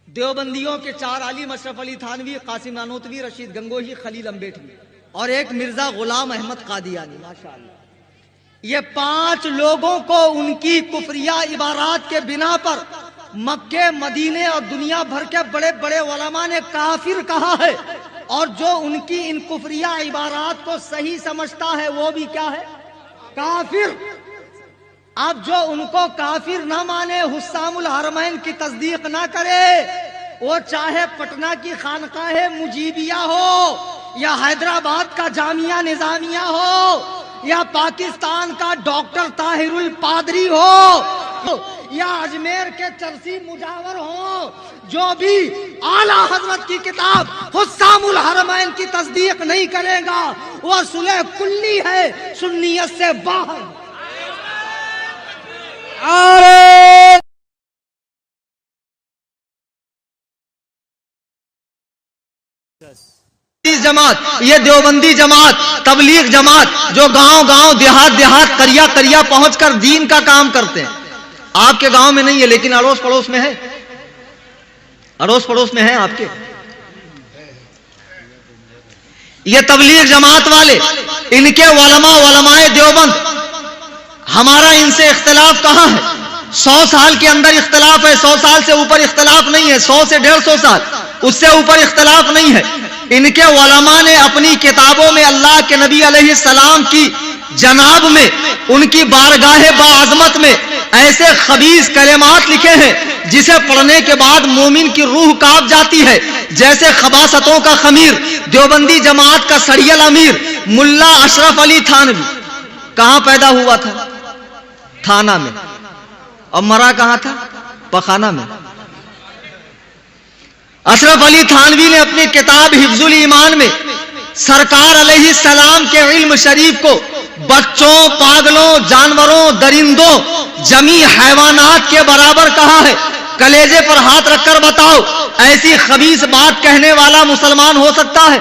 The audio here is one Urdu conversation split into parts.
دیوبندیوں کے 4 عالم اشرف علی تھانوی، قاسم نانوتوی، رشید گنگوہی، خلیل امبیٹوی اور ایک مرزا غلام احمد قادیانی، ماشاءاللہ، یہ 5 لوگوں کو ان کی کفریہ عبارات کے بنا پر مکے، مدینے اور دنیا بھر کے بڑے بڑے علماء نے کافر کہا ہے، اور جو ان کی ان کفریہ عبارات کو صحیح سمجھتا ہے وہ بھی کیا ہے؟ کافر۔ اب جو ان کو کافر نہ مانے، حسام الحرمین کی تصدیق نہ کرے، وہ چاہے پٹنہ کی خانقاہ مجیبیہ ہو، یا حیدرآباد کا جامعہ نظامیہ ہو، یا پاکستان کا ڈاکٹر طاہر الپادری ہو، یا اجمیر کے چرسی مجاور ہو، جو بھی اعلیٰ حضرت کی کتاب حسام الحرمین کی تصدیق نہیں کرے گا وہ صلح کلی ہے، سنیت سے باہر۔ جماعت، یہ دیوبندی جماعت، تبلیغ جماعت جو گاؤں گاؤں، دیہات دیہات، قریہ قریہ پہنچ کر دین کا کام کرتے ہیں، آپ کے گاؤں میں نہیں ہے لیکن اڑوس پڑوس میں ہے، اڑوس پڑوس میں ہے آپ کے۔ یہ تبلیغ جماعت والے، ان کے علماء دیوبند، ہمارا ان سے اختلاف کہاں ہے؟ 100 سال کے اندر اختلاف ہے، 100 سال سے اوپر اختلاف نہیں ہے، 100 سے 150 سال، اس سے اوپر اختلاف نہیں ہے۔ ان کے علماء نے اپنی کتابوں میں اللہ کے نبی علیہ السلام کی جناب میں، ان کی بارگاہ باعظمت میں ایسے خبیث کلمات لکھے ہیں جسے پڑھنے کے بعد مومن کی روح کانپ جاتی ہے، جیسے خباثتوں کا خمیر۔ دیوبندی جماعت کا سریل امیر ملا اشرف علی تھانوی کہاں پیدا ہوا تھا؟ تھانہ میں، اور مرا کہاں تھا؟ پخانہ میں۔ اشرف علی تھانوی نے اپنی کتاب حفظ الایمان میں سرکار علیہ السلام کے علم شریف کو بچوں، پاگلوں، جانوروں، درندوں، جمی حیوانات کے برابر کہا ہے۔ کلیجے پر ہاتھ رکھ کر بتاؤ، ایسی خبیث بات کہنے والا مسلمان ہو سکتا ہے؟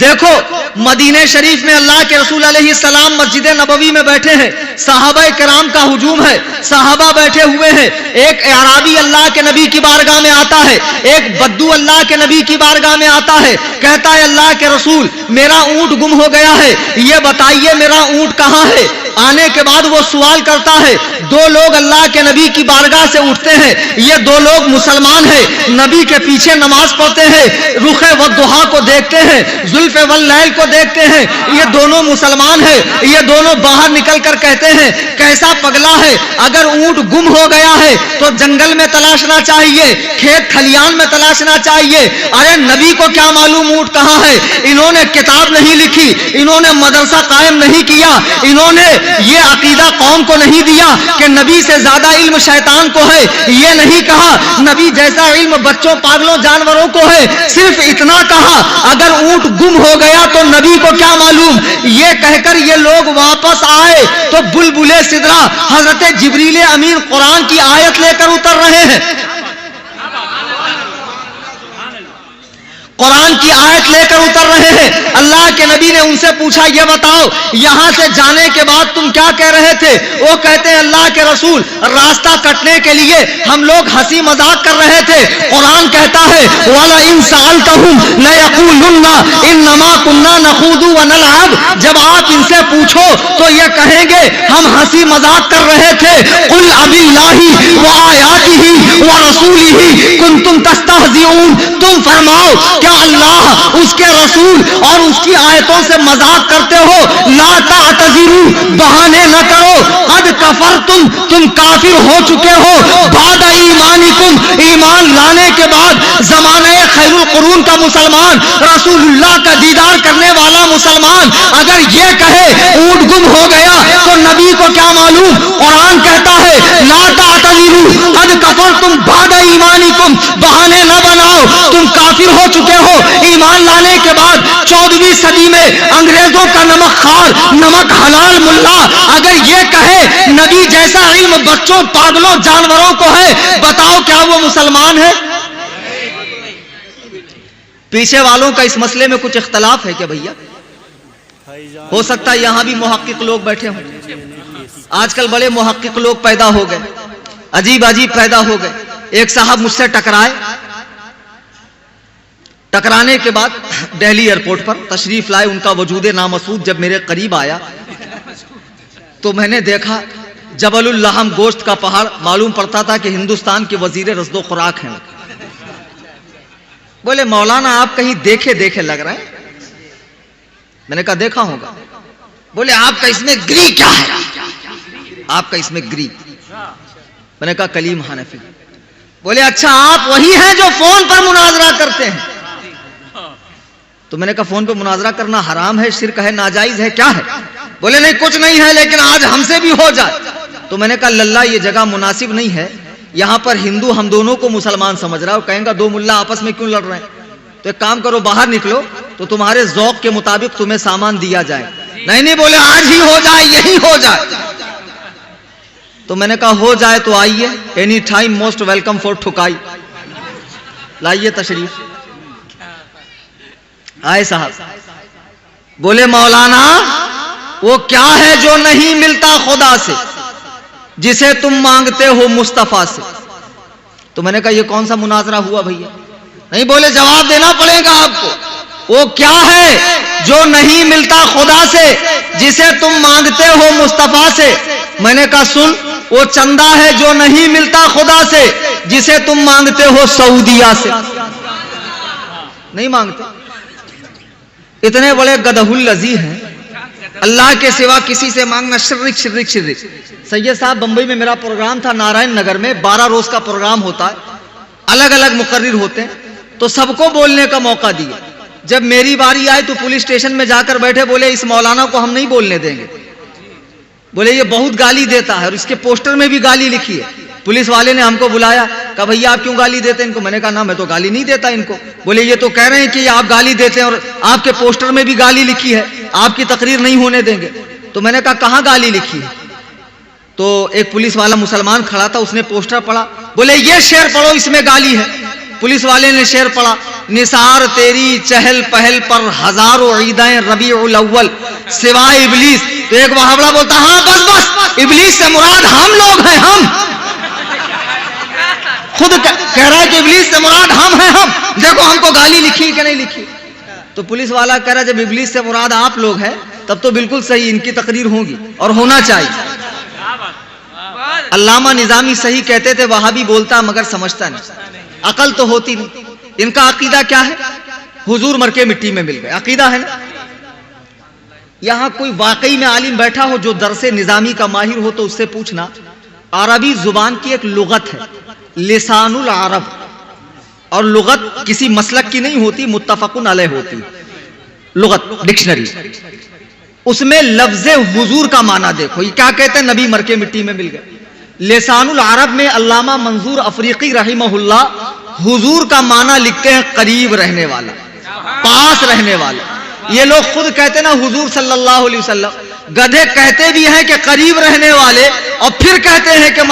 دیکھو مدینہ شریف میں اللہ کے رسول علیہ السلام مسجد نبوی میں بیٹھے ہیں، صحابہ کرام کا ہجوم ہے، صحابہ بیٹھے ہوئے ہیں، ایک اعرابی اللہ کے نبی کی بارگاہ میں آتا ہے، ایک بدو اللہ کے نبی کی بارگاہ میں آتا ہے، کہتا ہے اللہ کے رسول میرا اونٹ گم ہو گیا ہے، یہ بتائیے میرا اونٹ کہاں ہے؟ آنے کے بعد وہ سوال کرتا ہے، 2 لوگ اللہ کے نبی کی بارگاہ سے اٹھتے ہیں، یہ 2 لوگ مسلمان ہیں، نبی کے پیچھے نماز پڑھتے ہیں، رخ والضحیٰ کو دیکھتے ہیں، زلف واللیل کو دیکھتے ہیں، یہ دونوں مسلمان ہیں، یہ دونوں باہر نکل کر کہتے ہیں کیسا پگلا ہے، اگر اونٹ گم ہو گیا ہے تو جنگل میں تلاشنا چاہیے، کھیت کھلیان میں تلاشنا چاہیے، ارے نبی کو کیا معلوم اونٹ کہاں ہے؟ انہوں نے کتاب نہیں لکھی، انہوں نے مدرسہ قائم نہیں کیا، انہوں نے یہ عقیدہ قوم کو نہیں دیا کہ نبی سے زیادہ علم شیطان کو ہے، یہ نہیں کہا نبی جیسا علم بچوں، پاگلوں، جانوروں کو ہے، صرف اتنا کہا اگر اونٹ گم ہو گیا تو نبی کو کیا معلوم؟ یہ کہہ کر یہ لوگ واپس آئے تو بلبل سدرا حضرت جبریل امین قرآن کی آیت لے کر اتر رہے ہیں، قرآن کی آیت لے کر اتر رہے ہیں۔ اللہ کے نبی نے ان سے پوچھا یہ بتاؤ یہاں سے جانے کے بعد تم کیا کہہ رہے تھے؟ وہ کہتے ہیں اللہ کے رسول راستہ کٹنے کے لیے ہم لوگ ہنسی مذاق کر رہے تھے۔ قرآن کہتا ہے وَلَئِن سَأَلْتَهُمْ لَيَقُولُنَّ إِنَّمَا كُنَّا نَخُوضُ وَنَلْعَبُ، جب آپ ان سے پوچھو تو یہ کہیں گے ہم ہنسی مذاق کر رہے تھے۔ قُلْ أَبِاللَّهِ وَآيَاتِهِ وَرَسُولِهِ كُنْتُمْ تَسْتَهْزِئُونَ، تم فرماؤ کیا اللہ، اس کے رسول اور اس کی آیتوں سے مذاق کرتے ہو؟ لا تعتذروا، بہانے نہ کرو، قد کفرتم، تم کافر ہو چکے ہو، بعد ایمانکم، ایمان لانے کے بعد۔ زمانہ خیر القرون کا مسلمان، رسول اللہ کا دیدار کرنے والا مسلمان اگر یہ کہے اونٹ گم ہو گیا تو نبی کو کیا معلوم؟ قرآن کہتا ہے لا تعتذروا قد کفرتم بعد ایمانکم، بہانے نہ بناؤ، تم کافر ہو چکے ہو۔ ایمان لانے کے بعد 14ویں صدی میں انگریزوں کا نمک خوار، نمک حلال ملا اگر یہ کہے نبی جیسا علم بچوں، پاگلوں، جانوروں کو ہے، بتاؤ کیا وہ مسلمان ہے؟ پیچھے والوں کا اس مسئلے میں کچھ اختلاف ہے کیا بھیا؟ ہو سکتا ہے یہاں بھی محقق لوگ بیٹھے ہوں، آج کل بڑے محقق لوگ پیدا ہو گئے، عجیب عجیب پیدا ہو گئے۔ ایک صاحب مجھ سے ٹکرائے، ٹکرانے کے بعد دہلی ایئرپورٹ پر تشریف لائے، ان کا وجود نامسعود جب میرے قریب آیا تو میں نے دیکھا جبل اللحم گوشت کا پہاڑ، معلوم پڑتا تھا کہ ہندوستان کے وزیر رزق و خوراک ہیں۔ بولے مولانا آپ کہیں دیکھے دیکھے لگ رہے ہیں؟ میں نے کہا دیکھا ہوگا۔ بولے آپ کا اس میں گری کیا ہے؟ آپ کا اس میں گری؟ میں نے کہا کلیم حنفی۔ بولے اچھا آپ وہی ہیں جو فون پر مناظرہ کرتے ہیں؟ تو میں نے کہا فون پہ مناظرہ کرنا حرام ہے، شرک ہے، ناجائز ہے، کیا ہے؟ بولے نہیں کچھ نہیں ہے، لیکن آج ہم سے بھی ہو جائے۔ تو میں نے کہا للہ یہ جگہ مناسب نہیں ہے، یہاں پر ہندو ہم دونوں کو مسلمان سمجھ رہا ہے، کہیں گا دو ملا آپس میں کیوں لڑ رہے ہیں؟ تو ایک کام کرو باہر نکلو تو تمہارے ذوق کے مطابق تمہیں سامان دیا جائے۔ نہیں بولے آج ہی ہو جائے، یہی ہو جائے۔ تو میں نے کہا ہو جائے تو آئیے، any time most welcome for ٹھکائی، لائیے تشریف۔ آئے صاحب، بولے مولانا وہ کیا ہے جو نہیں ملتا خدا سے جسے تم مانگتے ہو مصطفیٰ سے؟ تو میں نے کہا یہ کون سا مناظرہ ہوا بھیا؟ نہیں بولے جواب دینا پڑے گا آپ کو۔ وہ کیا ہے جو نہیں ملتا خدا سے جسے تم مانگتے ہو مصطفیٰ سے؟ میں نے کہا سن، وہ چندہ ہے جو نہیں ملتا خدا سے جسے تم مانگتے ہو سعودیہ سے۔ نہیں مانگتے، اتنے بڑے گدہ الذی ہیں، اللہ کے سوا کسی سے مانگنا شرک شرک شرک۔ سید صاحب بمبئی میں میرا پروگرام تھا، نارائن نگر میں 12 روز کا پروگرام ہوتا ہے، الگ الگ مقرر ہوتے ہیں، تو سب کو بولنے کا موقع دیا۔ جب میری باری آئی تو پولیس اسٹیشن میں جا کر بیٹھے، بولے اس مولانا کو ہم نہیں بولنے دیں گے، بولے یہ بہت گالی دیتا ہے اور اس کے پوسٹر میں بھی گالی لکھی ہے۔ پولیس والے نے ہم کو بلایا، کہا بھیا آپ کیوں گالی دیتے ہیں ان کو؟ میں نے کہا نا میں تو گالی نہیں دیتا ان کو۔ بولے یہ تو کہہ رہے ہیں کہ آپ گالی دیتے ہیں اور آپ کے پوسٹر میں بھی گالی لکھی ہے، آپ کی تقریر نہیں ہونے دیں گے۔ تو میں نے کہا کہاں گالی لکھی ہے؟ تو ایک پولیس والا مسلمان کھڑا تھا، اس نے پوسٹر پڑھا، بولے یہ شعر پڑھو اس میں گالی ہے۔ پولیس والے نے شعر پڑھا، نثار تیری چہل پہل پر ہزاروں عیدیں ربیع الاول سوائے ابلیس۔ تو ایک وہابڑا بولتا ہاں بس بس، ابلیس سے مراد ہم لوگ ہیں، ہم خود کہہ رہا ہے کہ ابلیس سے مراد ہم ہیں، ہم دیکھو ہم کو گالی لکھی کہ نہیں لکھی۔ تو پولیس والا کہہ رہا جب ابلیس سے مراد آپ لوگ ہیں تب تو بالکل صحیح، ان کی تقریر ہوگی اور ہونا چاہیے۔ علامہ نظامی صحیح کہتے تھے وہابی بولتا مگر سمجھتا نہیں، عقل تو ہوتی نہیں۔ ان کا عقیدہ کیا ہے؟ حضور مر کے مٹی میں مل گئے، عقیدہ ہے نا۔ یہاں کوئی واقعی میں عالم بیٹھا ہو جو درس نظامی کا ماہر ہو تو اس سے پوچھنا، عربی زبان کی ایک لغت ہے لسان العرب، اور لغت کسی مسلک کی نہیں ہوتی، متفقن علیہ ہوتی لغت، ڈکشنری۔ اس میں لفظ حضور کا معنی دیکھو، یہ کیا کہتے ہیں؟ نبی مر کے مٹی میں مل گئے۔ لسان العرب میں علامہ منظور افریقی رحمہ اللہ حضور کا معنی لکھتے ہیں قریب رہنے والا، پاس رہنے والا۔ یہ لوگ خود کہتے ہیں نا حضور صلی اللہ علیہ وسلم، گدھے کہتے بھی ہیں کہ قریب رہنے والے، اور پھر کہتے ہیں کہ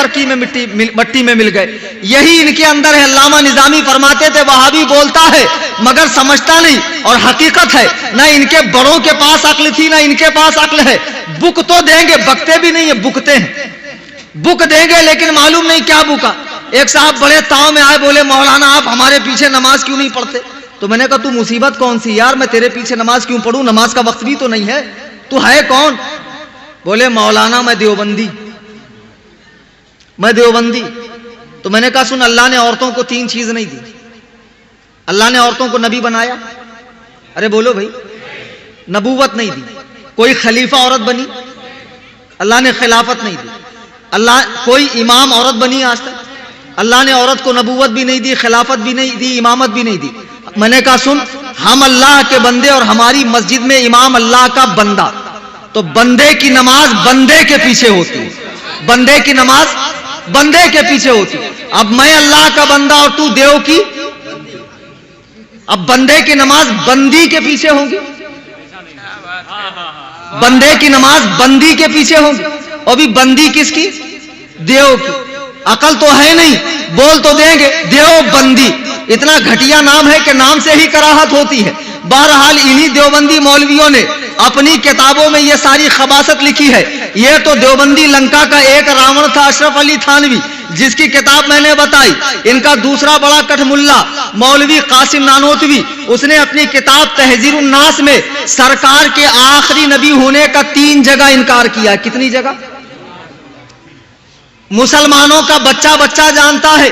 مٹی میں مل گئے۔ یہی ان کے اندر ہے۔ علامہ نظامی فرماتے تھے وہابی بولتا ہے مگر سمجھتا نہیں، اور حقیقت ہے نہ ان کے بڑوں کے پاس عقل تھی نہ ان کے پاس عقل ہے۔ بک تو دیں گے، بکتے بھی نہیں ہے، بکتے ہیں، بک دیں گے لیکن معلوم نہیں کیا بکا۔ ایک صاحب بڑے تاؤ میں آئے، بولے مولانا آپ ہمارے پیچھے نماز کیوں نہیں پڑھتے؟ تو میں نے کہا تو مصیبت کون سی یار، میں تیرے پیچھے نماز کیوں پڑھوں؟ نماز کا وقت بھی تو نہیں ہے، تو ہے کون؟ بولے مولانا میں دیوبندی، میں دیوبندی۔ تو میں نے کہا سن، اللہ نے عورتوں کو 3 چیز نہیں دی۔ اللہ نے عورتوں کو نبی بنایا، ارے بولو بھائی، نبوت نہیں دی، کوئی خلیفہ عورت بنی، اللہ نے خلافت نہیں دی، اللہ کوئی امام عورت بنی آج تک، اللہ نے عورت کو نبوت بھی نہیں دی، خلافت بھی نہیں دی، امامت بھی نہیں دی۔ میں نے کہا سن، ہم اللہ کے بندے اور ہماری مسجد میں امام اللہ کا بندہ، تو بندے کی نماز بندے کے پیچھے ہوتی ہے، بندے کی نماز بندے کے پیچھے ہوتی ہے۔ اب میں اللہ کا بندہ اور تو دیو کی، اب بندے کی نماز بندی کے پیچھے ہوگی، بندے کی نماز بندی کے پیچھے ہوگی، اور بھی بندی کس کی؟ دیو کی۔ عقل تو ہے نہیں، بول تو دیں گے دیو بندی، اتنا گھٹیا نام ہے کہ نام سے ہی کراہت ہوتی ہے۔ بہرحال انہی دیوبندی مولویوں نے اپنی کتابوں میں یہ ساری خباثت لکھی ہے۔ یہ تو دیوبندی لنکا کا ایک راون تھا اشرف علی تھانوی، جس کی کتاب میں نے بتائی، ان کا دوسرا بڑا کٹھ ملا مولوی قاسم نانوتوی، اس نے اپنی کتاب تحذیر الناس میں سرکار کے آخری نبی ہونے کا 3 جگہ انکار کیا۔ کتنی جگہ؟ مسلمانوں کا بچہ بچہ جانتا ہے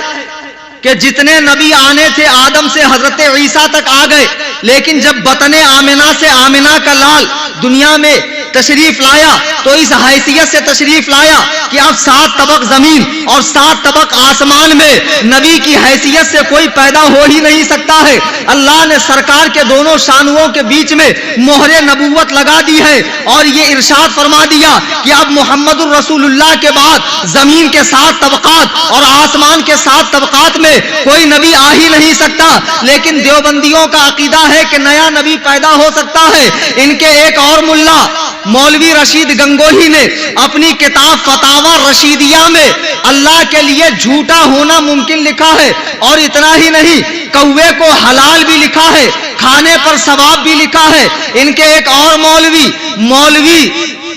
کہ جتنے نبی آنے تھے آدم سے حضرت عیسیٰ تک آ گئے، لیکن جب بطن آمنہ سے آمنہ کا لال دنیا میں تشریف لایا تو اس حیثیت سے تشریف لایا کہ اب 7 طبق زمین اور 7 طبق آسمان میں نبی کی حیثیت سے کوئی پیدا ہو ہی نہیں سکتا ہے۔ اللہ نے سرکار کے دونوں شانوں کے بیچ میں مہر نبوت لگا دی ہے اور یہ ارشاد فرما دیا کہ اب محمد الرسول اللہ کے بعد زمین کے 7 طبقات اور آسمان کے 7 طبقات میں کوئی نبی آ ہی نہیں سکتا۔ لیکن دیوبندیوں کا عقیدہ ہے کہ نیا نبی پیدا ہو سکتا ہے۔ ان کے ایک اور ملا مولوی رشید گنگوہی نے اپنی کتاب فتاوی رشیدیہ میں اللہ کے لیے جھوٹا ہونا ممکن لکھا ہے، اور اتنا ہی نہیں، کوے کو حلال بھی لکھا ہے، کھانے پر ثواب بھی لکھا ہے۔ ان کے ایک اور مولوی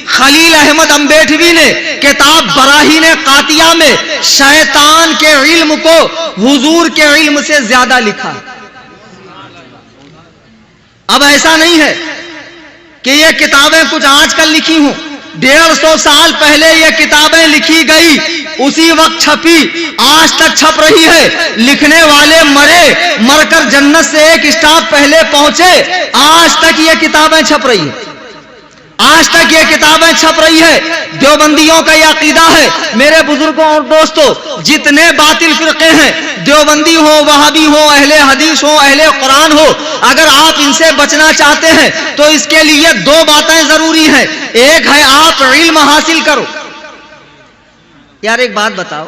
خلیل احمد امبیٹوی نے کتاب براہین قاطعہ میں شیطان کے علم کو حضور کے علم سے زیادہ لکھا ہے۔ اب ایسا نہیں ہے کہ یہ کتابیں کچھ آج کل لکھی ہوں، 150 سال پہلے یہ کتابیں لکھی گئی، اسی وقت چھپی، آج تک چھپ رہی ہے۔ لکھنے والے مر کر جنت سے ایک اسٹاپ پہلے پہنچے، آج تک یہ کتابیں چھپ رہی ہیں، آج تک یہ کتابیں چھپ رہی ہے۔ دیوبندیوں کا یہ عقیدہ ہے، میرے بزرگوں اور دوستوں، جتنے باطل فرقے ہیں، دیوبندی ہو، وہابی ہو، اہل حدیث ہو، اہل قرآن ہو، اگر آپ ان سے بچنا چاہتے ہیں تو اس کے لیے 2 باتیں ضروری ہیں۔ ایک ہے آپ علم حاصل کرو۔ یار ایک بات بتاؤ،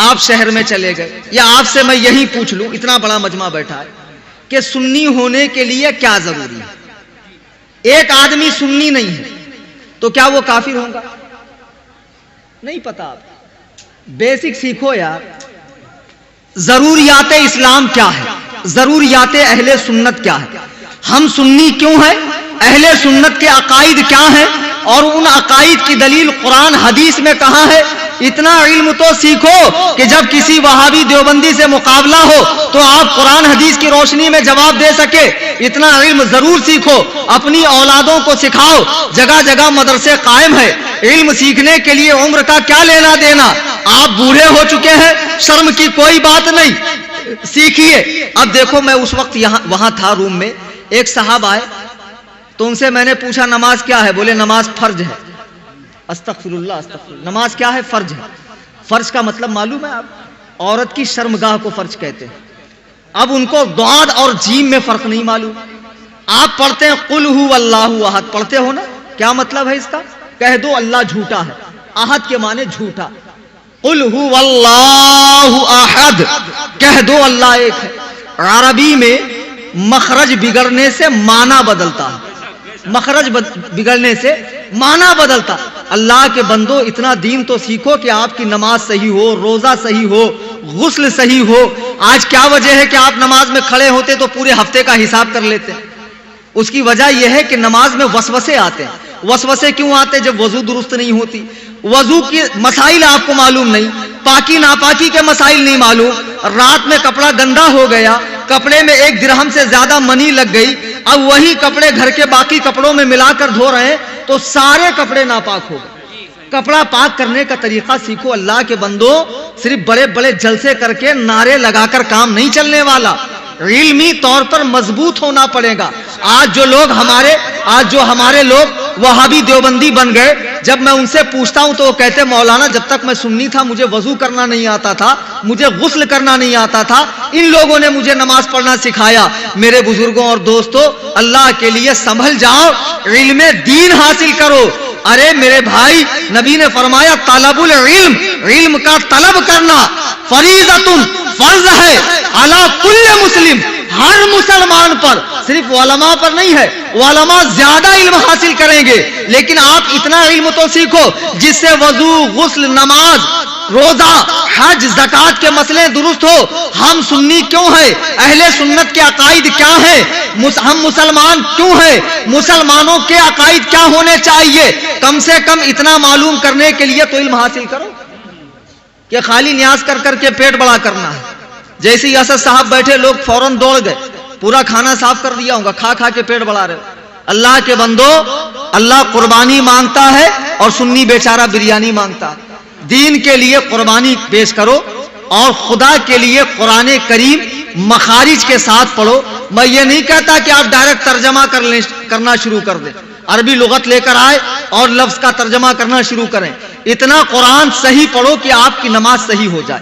آپ شہر میں چلے گئے، یا آپ سے میں یہی پوچھ لوں، اتنا بڑا مجمع بیٹھا ہے، کہ سنی ہونے کے لیے کیا ضروری ہے؟ ایک آدمی سنی نہیں ہے تو کیا وہ کافر ہوگا؟ نہیں پتا۔ آپ بیسک سیکھو یار، ضروریات اسلام کیا ہے، ضروریات اہل سنت کیا ہے، ہم سنی کیوں ہیں، اہل سنت کے عقائد کیا ہیں، اور ان عقائد کی دلیل قرآن حدیث میں کہاں ہے۔ اتنا علم تو سیکھو کہ جب کسی وہابی دیوبندی سے مقابلہ ہو تو آپ قرآن حدیث کی روشنی میں جواب دے سکے۔ اتنا علم ضرور سیکھو، اپنی اولادوں کو سکھاؤ، جگہ جگہ مدرسے قائم ہے۔ علم سیکھنے کے لیے عمر کا کیا لینا دینا، آپ بوڑھے ہو چکے ہیں، شرم کی کوئی بات نہیں، سیکھیے۔ اب دیکھو، میں اس وقت وہاں تھا روم میں، ایک صاحب آئے تو ان سے میں نے پوچھا نماز کیا ہے؟ بولے نماز فرض ہے۔ استغفر اللہ استغفر اللہ، نماز کیا ہے؟ فرض ہے۔ فرض کا مطلب معلوم ہے آپ؟ عورت کی شرمگاہ کو فرض کہتے ہیں۔ اب ان کو ضاد اور جیم میں فرق نہیں معلوم۔ آپ پڑھتے ہیں قل هو اللہ احد، پڑھتے ہو نا، کیا مطلب ہے اس کا؟ کہہ دو اللہ جھوٹا ہے، احد کے معنی جھوٹا، قل هو اللہ احد، کہہ دو اللہ ایک ہے۔ عربی میں مخرج بگڑنے سے معنی بدلتا ہے، مخرج بگڑنے سے معنی بدلتا۔ اللہ کے بندو، اتنا دین تو سیکھو کہ آپ کی نماز صحیح ہو، روزہ صحیح ہو، غسل صحیح ہو۔ آج کیا وجہ ہے کہ آپ نماز میں کھڑے ہوتے تو پورے ہفتے کا حساب کر لیتے ہیں؟ اس کی وجہ یہ ہے کہ نماز میں وسوسے آتے ہیں۔ وسوسے کیوں آتے؟ جب وضو درست نہیں ہوتی، وضو کے مسائل آپ کو معلوم نہیں، پاکی ناپاکی کے مسائل نہیں معلوم، رات میں کپڑا گندا ہو گیا، کپڑے میں 1 درہم سے زیادہ منی لگ گئی، اب وہی کپڑے گھر کے باقی کپڑوں میں ملا کر دھو رہے ہیں تو سارے کپڑے ناپاک ہو گئے۔ کپڑا پاک کرنے کا طریقہ سیکھو۔ اللہ کے بندو، صرف بڑے بڑے جلسے کر کے نعرے لگا کر کام نہیں چلنے والا، علمی طور پر مضبوط ہونا پڑے گا۔ آج جو ہمارے لوگ وہابی دیوبندی بن گئے، جب میں ان سے پوچھتا ہوں تو وہ کہتے مولانا جب تک میں سنی تھا مجھے وضو کرنا نہیں آتا تھا، مجھے غسل کرنا نہیں آتا تھا، ان لوگوں نے مجھے نماز پڑھنا سکھایا۔ میرے بزرگوں اور دوستوں، اللہ کے لیے سنبھل جاؤ، علم دین حاصل کرو۔ ارے میرے بھائی، نبی نے فرمایا طلب العلم، علم کا طلب کرنا فریضۃ، فرض ہے، علی کل مسلم، ہر مسلمان پر، صرف علماء پر نہیں ہے۔ علماء زیادہ علم حاصل کریں گے، لیکن آپ اتنا علم تو سیکھو جس سے وضو، غسل، نماز، روزہ، حج، زکوٰۃ کے مسئلے درست ہو۔ ہم سنی کیوں ہیں؟ اہل سنت کے عقائد کیا ہیں؟ ہم مسلمان کیوں ہیں؟ مسلمانوں کے عقائد کیا ہونے چاہیے؟ کم سے کم اتنا معلوم کرنے کے لیے تو علم حاصل کرو۔ کہ خالی نیاز کر کر کے پیٹ بڑا کرنا ہے. جیسے ہی اسد صاحب بیٹھے لوگ فوراً دوڑ گئے, پورا کھانا صاف کر دیا ہوگا, کھا کھا کے پیٹ بڑھا رہے. اللہ کے بندو, اللہ قربانی مانگتا ہے اور سنی بیچارہ بریانی مانگتا ہے. دین کے لیے قربانی پیش کرو اور خدا کے لیے قرآن کریم مخارج کے ساتھ پڑھو. میں یہ نہیں کہتا کہ آپ ڈائریکٹ ترجمہ کرنا شروع کر دیں, عربی لغت لے کر آئے اور لفظ کا ترجمہ کرنا شروع کریں. اتنا قرآن صحیح پڑھو کہ آپ کی نماز صحیح ہو جائے.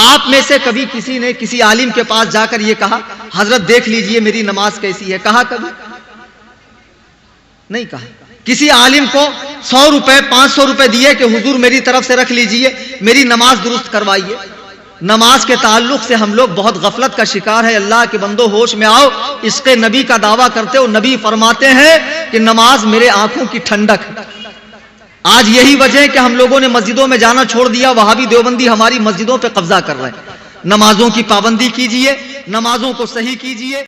آپ میں سے کبھی کسی نے کسی عالم کے پاس جا کر یہ کہا حضرت دیکھ لیجئے میری نماز کیسی ہے؟ کہا کبھی نہیں کہا. کسی عالم کو 100 روپے 500 روپے دیے کہ حضور میری طرف سے رکھ لیجئے, میری نماز درست کروائیے. نماز کے تعلق سے ہم لوگ بہت غفلت کا شکار ہے. اللہ کے بندو ہوش میں آؤ. عشق نبی کا دعویٰ کرتے ہو, نبی فرماتے ہیں کہ نماز میرے آنکھوں کی ٹھنڈک ہے. آج یہی وجہ ہے کہ ہم لوگوں نے مسجدوں میں جانا چھوڑ دیا. وہابی دیوبندی ہماری مسجدوں پہ قبضہ کر رہے ہیں. نمازوں کی پابندی کیجئے, نمازوں کو صحیح کیجئے.